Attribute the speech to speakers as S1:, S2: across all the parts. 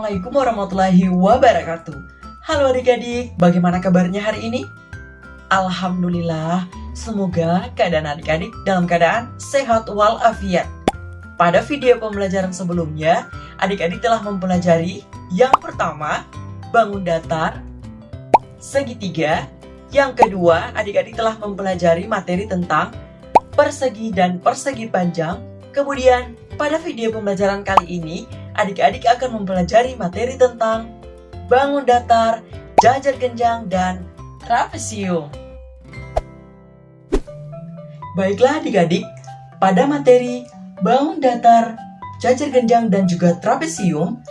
S1: Assalamualaikum warahmatullahi wabarakatuh. Halo adik-adik, bagaimana kabarnya hari ini? Alhamdulillah, semoga keadaan adik-adik dalam keadaan sehat walafiat. Pada video pembelajaran sebelumnya, adik-adik telah mempelajari yang pertama, bangun datar, segitiga. Yang kedua, adik-adik telah mempelajari materi tentang persegi dan persegi panjang. Kemudian, pada video pembelajaran kali ini, adik-adik akan mempelajari materi tentang bangun datar, jajar genjang, dan trapesium. Baiklah adik-adik, pada materi bangun datar, jajar genjang, dan juga trapesium,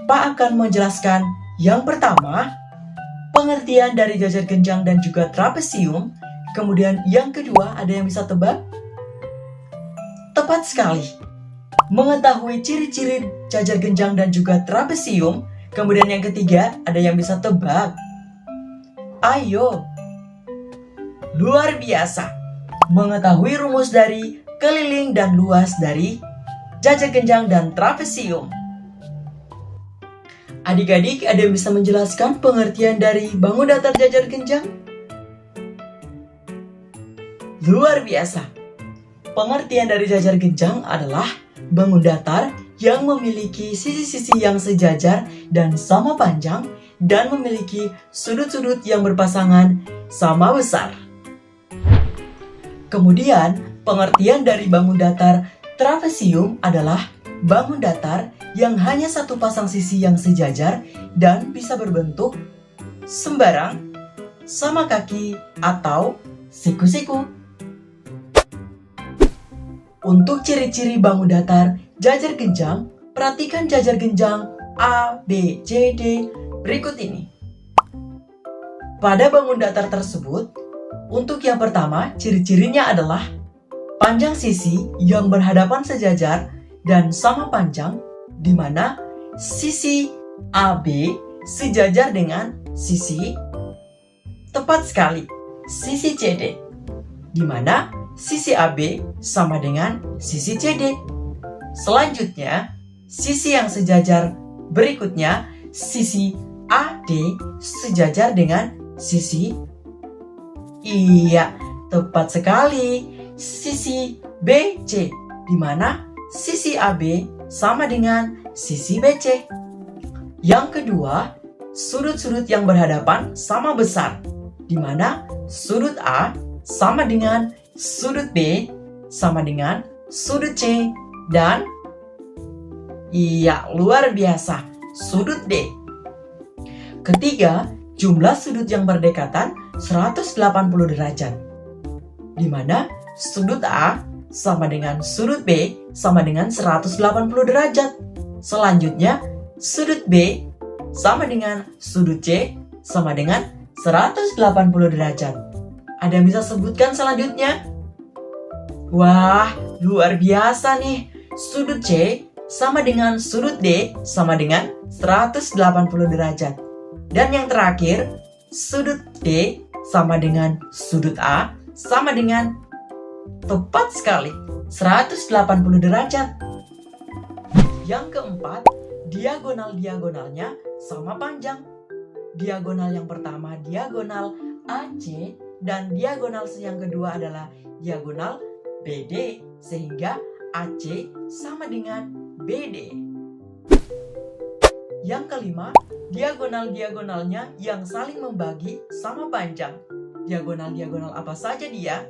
S1: Pak akan menjelaskan yang pertama, pengertian dari jajar genjang dan juga trapesium. Kemudian yang kedua, ada yang bisa tebak? Tepat sekali. Mengetahui ciri-ciri jajar genjang dan juga trapesium. Kemudian yang ketiga, ada yang bisa tebak? Ayo. Luar biasa. Mengetahui rumus dari keliling dan luas dari jajar genjang dan trapesium. Adik-adik, ada yang bisa menjelaskan pengertian dari bangun datar jajar genjang? Luar biasa. Pengertian dari jajar genjang adalah bangun datar yang memiliki sisi-sisi yang sejajar dan sama panjang dan memiliki sudut-sudut yang berpasangan sama besar. Kemudian, pengertian dari bangun datar trapesium adalah bangun datar yang hanya satu pasang sisi yang sejajar dan bisa berbentuk sembarang, sama kaki, atau siku-siku. Untuk ciri-ciri bangun datar jajar genjang, perhatikan jajar genjang A, B, C, D berikut ini. Pada bangun datar tersebut, untuk yang pertama, ciri-cirinya adalah panjang sisi yang berhadapan sejajar dan sama panjang, di mana sisi AB sejajar dengan sisi, tepat sekali, sisi CD, di mana sisi AB sama dengan sisi CD. Selanjutnya, sisi yang sejajar berikutnya, sisi AD sejajar dengan sisi, iya, tepat sekali, sisi BC, di mana sisi AB sama dengan sisi BC. Yang kedua, sudut-sudut yang berhadapan sama besar, di mana sudut A sama dengan sudut B sama dengan sudut C dan iya, luar biasa, sudut D. Ketiga, jumlah sudut yang berdekatan 180 derajat, di mana sudut A sama dengan sudut B sama dengan 180 derajat. Selanjutnya, sudut B sama dengan sudut C sama dengan 180 derajat. Ada yang bisa sebutkan selanjutnya? Wah, luar biasa nih. Sudut C sama dengan sudut D sama dengan 180 derajat. Dan yang terakhir, sudut D sama dengan sudut A sama dengan, tepat sekali, 180 derajat. Yang keempat, diagonal-diagonalnya sama panjang. Diagonal yang pertama diagonal AC dan diagonal yang kedua adalah diagonal BD, sehingga AC sama dengan BD. Yang kelima, diagonal-diagonalnya yang saling membagi sama panjang. Diagonal-diagonal apa saja dia?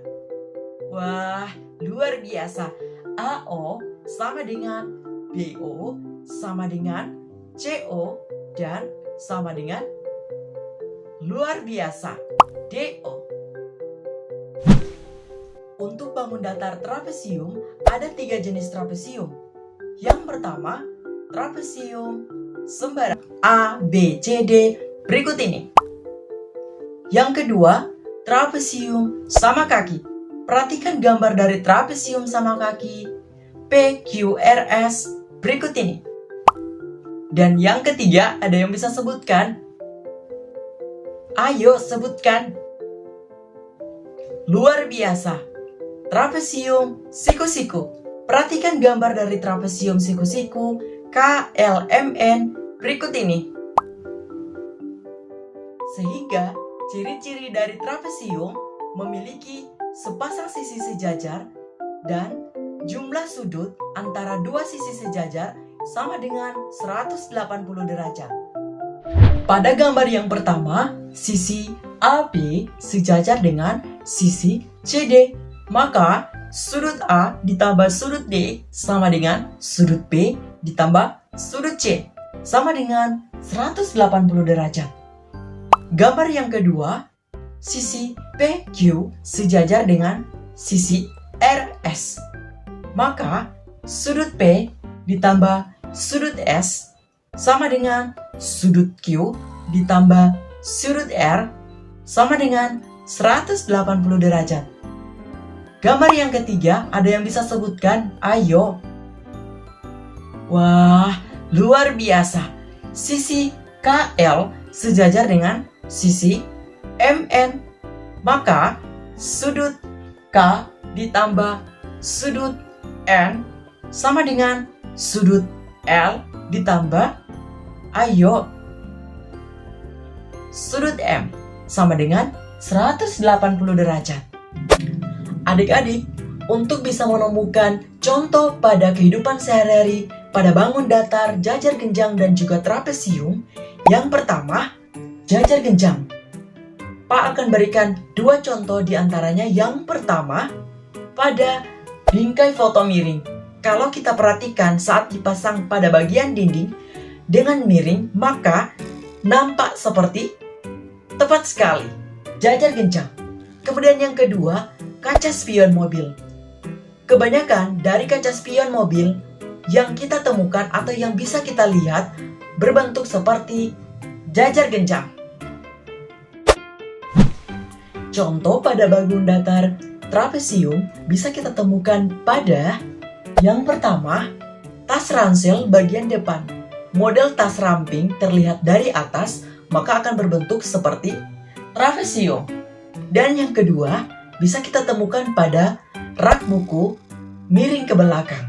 S1: Wah, luar biasa. AO sama dengan BO sama dengan CO dan sama dengan, luar biasa, DO. Untuk bangun datar trapesium, ada 3 jenis trapesium. Yang pertama, trapesium sembarang A, B, C, D berikut ini. Yang kedua, trapesium sama kaki. Perhatikan gambar dari trapesium sama kaki PQRS berikut ini. Dan yang ketiga, ada yang bisa sebutkan? Ayo sebutkan. Luar biasa. Trapesium siku-siku. Perhatikan gambar dari trapesium siku-siku KLMN berikut ini. Sehingga ciri-ciri dari trapesium memiliki sepasang sisi sejajar dan jumlah sudut antara dua sisi sejajar sama dengan 180 derajat. Pada gambar yang pertama, sisi AB sejajar dengan sisi CD. Maka sudut A ditambah sudut D sama dengan sudut B ditambah sudut C sama dengan 180 derajat. Gambar yang kedua, sisi PQ sejajar dengan sisi RS. Maka sudut P ditambah sudut S sama dengan sudut Q ditambah sudut R sama dengan 180 derajat. Gambar yang ketiga, ada yang bisa sebutkan? Ayo. Wah, luar biasa. Sisi KL sejajar dengan sisi MN. Maka sudut K ditambah sudut N sama dengan sudut L ditambah, ayo, sudut M sama dengan 180 derajat. Adik-adik, untuk bisa menemukan contoh pada kehidupan sehari-hari pada bangun datar, jajar genjang, dan juga trapesium, yang pertama, jajar genjang. Pak akan berikan dua contoh diantaranya. Yang pertama, pada bingkai foto miring. Kalau kita perhatikan saat dipasang pada bagian dinding dengan miring, maka nampak seperti tepat sekali jajar genjang. Kemudian yang kedua, kaca spion mobil. Kebanyakan dari kaca spion mobil yang kita temukan atau yang bisa kita lihat berbentuk seperti jajar genjang. Contoh pada bangun datar trapesium bisa kita temukan pada yang pertama, tas ransel bagian depan. Model tas ramping terlihat dari atas, maka akan berbentuk seperti trapesium. Dan yang kedua, bisa kita temukan pada rak buku miring ke belakang.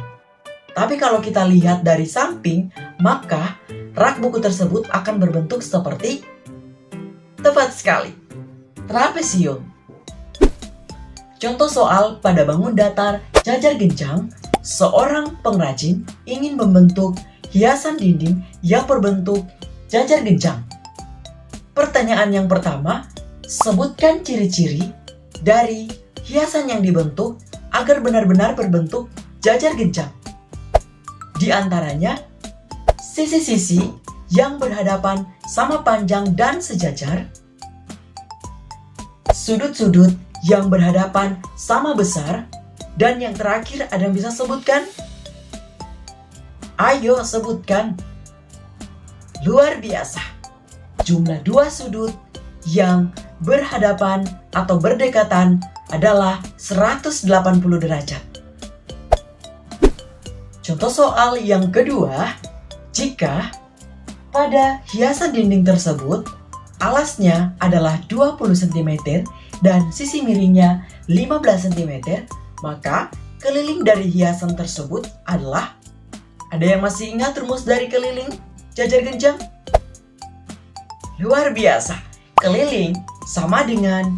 S1: Tapi kalau kita lihat dari samping, maka rak buku tersebut akan berbentuk seperti, tepat sekali, trapesium. Contoh soal pada bangun datar jajar genjang, seorang pengrajin ingin membentuk hiasan dinding yang berbentuk jajar genjang. Pertanyaan yang pertama, sebutkan ciri-ciri dari hiasan yang dibentuk agar benar-benar berbentuk jajar genjang. Di antaranya, sisi-sisi yang berhadapan sama panjang dan sejajar, sudut-sudut yang berhadapan sama besar, dan yang terakhir, ada yang bisa sebutkan? Ayo sebutkan. Luar biasa. Jumlah dua sudut yang berhadapan atau berdekatan adalah 180 derajat. Contoh soal yang kedua, jika pada hiasan dinding tersebut alasnya adalah 20 cm dan sisi miringnya 15 cm, maka keliling dari hiasan tersebut adalah, ada yang masih ingat rumus dari keliling jajar genjang? Luar biasa. Keliling sama dengan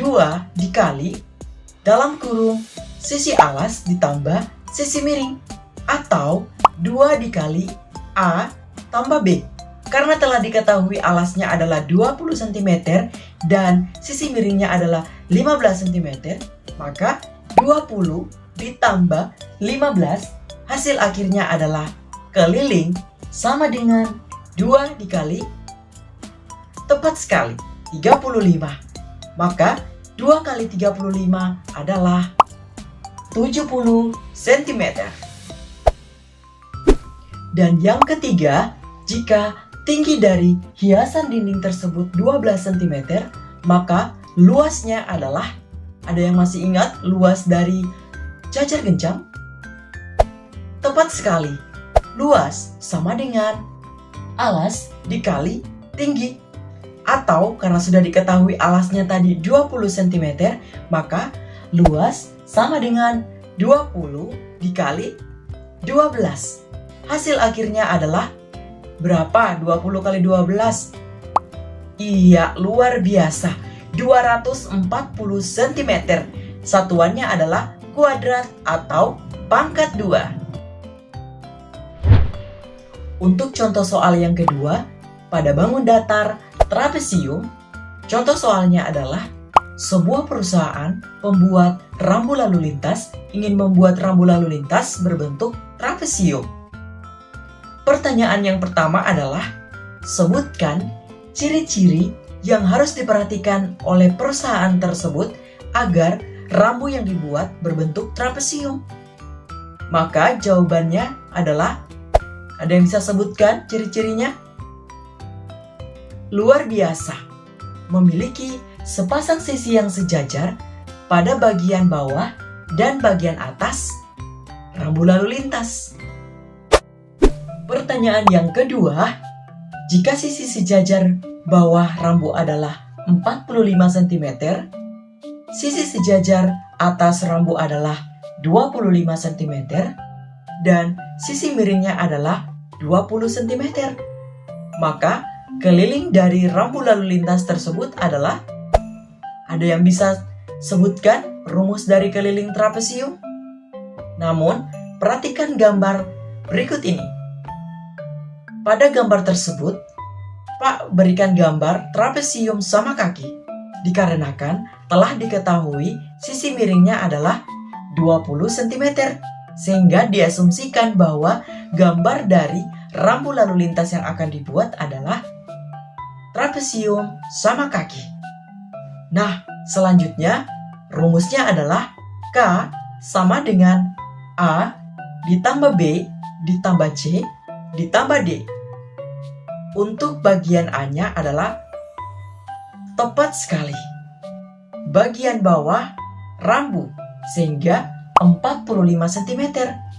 S1: 2 dikali dalam kurung sisi alas ditambah sisi miring, atau 2 dikali A tambah B. Karena telah diketahui alasnya adalah 20 cm dan sisi miringnya adalah 15 cm, maka 20 ditambah 15, hasil akhirnya adalah keliling sama dengan 2 dikali, tepat sekali, 35. Maka 2 kali 35 adalah 70 cm. Dan yang ketiga, jika tinggi dari hiasan dinding tersebut 12 cm, maka luasnya adalah, ada yang masih ingat luas dari jajar genjang? Tepat sekali, luas sama dengan alas dikali tinggi. Atau karena sudah diketahui alasnya tadi 20 cm, maka luas sama dengan 20 dikali 12. Hasil akhirnya adalah Berapa 20 kali 12? Iya, luar biasa. 240 cm. Satuannya adalah kuadrat atau pangkat 2. Untuk contoh soal yang kedua, pada bangun datar trapesium, contoh soalnya adalah sebuah perusahaan pembuat rambu lalu lintas ingin membuat rambu lalu lintas berbentuk trapesium. Pertanyaan yang pertama adalah, sebutkan ciri-ciri yang harus diperhatikan oleh perusahaan tersebut agar rambu yang dibuat berbentuk trapesium. Maka jawabannya adalah, ada yang bisa sebutkan ciri-cirinya? Luar biasa, memiliki sepasang sisi yang sejajar pada bagian bawah dan bagian atas rambu lalu lintas. Pertanyaan yang kedua, jika sisi sejajar bawah rambu adalah 45 cm, sisi sejajar atas rambu adalah 25 cm, dan sisi miringnya adalah 20 cm, maka keliling dari rambu lalu lintas tersebut adalah, ada yang bisa sebutkan rumus dari keliling trapesium? Namun, perhatikan gambar berikut ini. Pada gambar tersebut, Pak berikan gambar trapesium sama kaki, dikarenakan telah diketahui sisi miringnya adalah 20 cm, sehingga diasumsikan bahwa gambar dari rambu lalu lintas yang akan dibuat adalah trapesium sama kaki. Nah, selanjutnya rumusnya adalah K sama dengan A ditambah B ditambah C ditambah D. Untuk bagian A-nya adalah tepat sekali bagian bawah rambu, sehingga 45 cm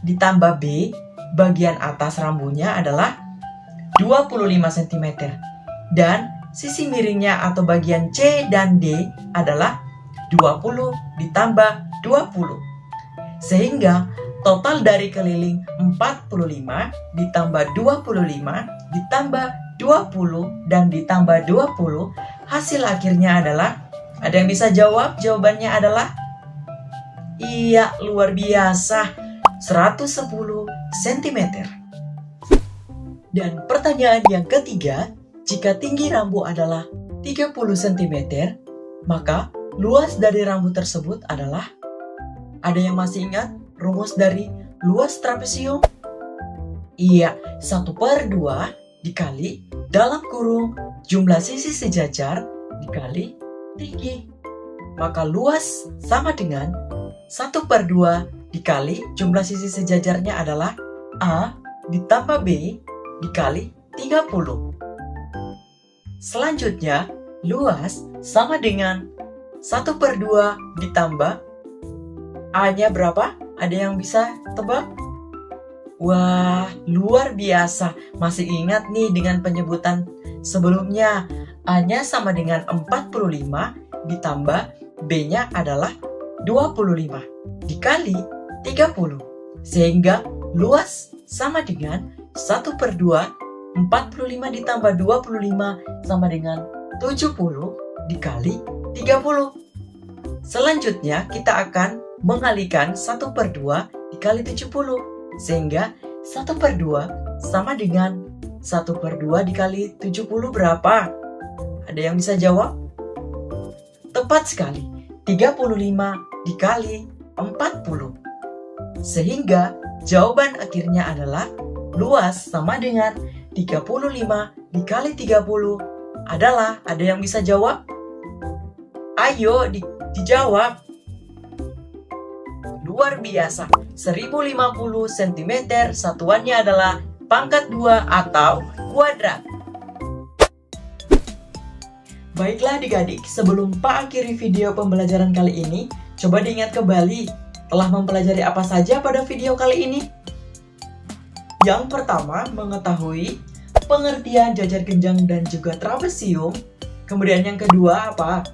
S1: ditambah B bagian atas rambunya adalah 25 cm, dan sisi miringnya atau bagian C dan D adalah 20 ditambah 20, sehingga total dari keliling 45 ditambah 25 ditambah 20 dan ditambah 20, hasil akhirnya adalah, ada yang bisa jawab? Jawabannya adalah, iya, luar biasa, 110 cm. Dan pertanyaan yang ketiga, jika tinggi rambu adalah 30 cm, maka luas dari rambu tersebut adalah, ada yang masih ingat rumus dari luas trapesium? Iya, 1/2 dikali dalam kurung jumlah sisi sejajar dikali tinggi. Maka luas sama dengan 1/2 dikali jumlah sisi sejajarnya adalah A ditambah B dikali 30. Selanjutnya, luas sama dengan 1/2 ditambah A-nya berapa? Ada yang bisa tebak? Wah, luar biasa. Masih ingat nih dengan penyebutan sebelumnya. A-nya sama dengan 45 ditambah B-nya adalah 25 dikali 30. Sehingga luas sama dengan 1/2, 45 ditambah 25 sama dengan 70 dikali 30. Selanjutnya kita akan mengalikan 1/2 dikali 70. Sehingga 1/2 sama dengan 1/2 dikali 70 berapa? Ada yang bisa jawab? Tepat sekali, 35 dikali 40. Sehingga jawaban akhirnya adalah luas sama dengan 35 dikali 30 adalah, ada yang bisa jawab? Ayo dijawab. Luar biasa, 1050 cm, satuannya adalah pangkat 2 atau kuadrat. Baiklah adik-adik, sebelum Pak akhiri video pembelajaran kali ini, coba diingat kembali telah mempelajari apa saja pada video kali ini. Yang pertama, mengetahui pengertian jajar genjang dan juga trapesium. Kemudian yang kedua apa?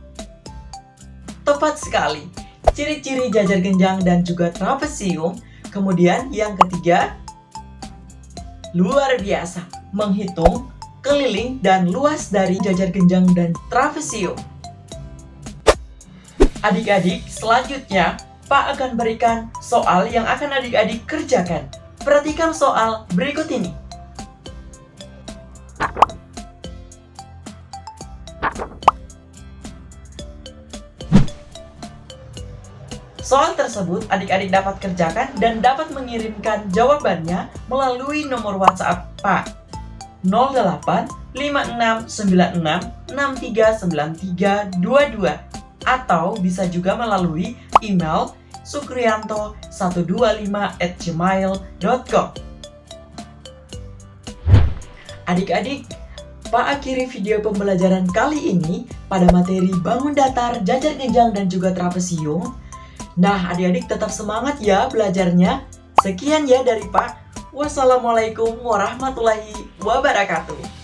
S1: Tepat sekali, ciri-ciri jajar genjang dan juga trapesium. Kemudian yang ketiga, luar biasa, menghitung keliling dan luas dari jajar genjang dan trapesium. Adik-adik, selanjutnya Pak akan berikan soal yang akan adik-adik kerjakan. Perhatikan soal berikut ini. Soal tersebut adik-adik dapat kerjakan dan dapat mengirimkan jawabannya melalui nomor WhatsApp Pak 08 5696 639322 atau bisa juga melalui email sukrianto125@gmail.com. Adik-adik, Pak akhiri video pembelajaran kali ini pada materi bangun datar, jajar genjang, dan juga trapesium. Nah, adik-adik tetap semangat ya belajarnya. Sekian ya dari Pak. Wassalamualaikum warahmatullahi wabarakatuh.